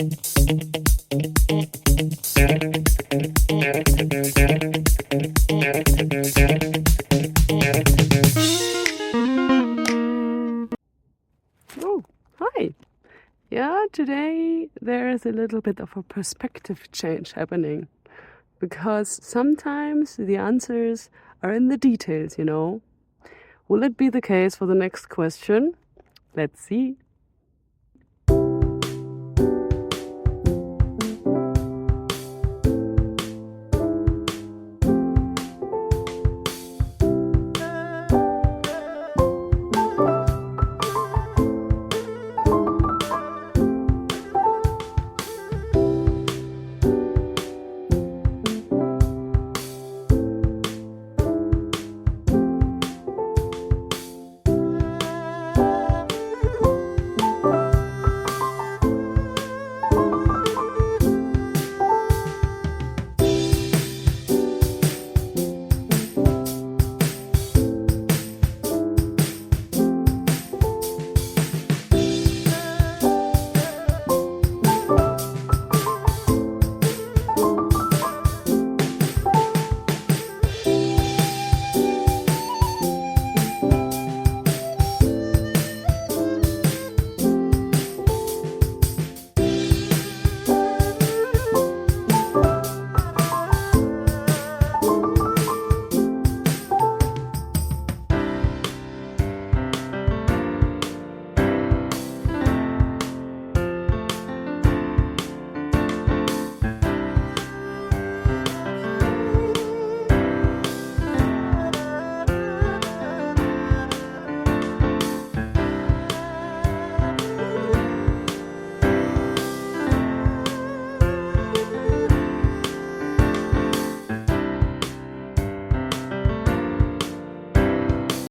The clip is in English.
Oh, hi. Yeah, today there is a little bit of a perspective change happening because sometimes the answers are in the details, you know. Will it be the case for the next question? Let's see.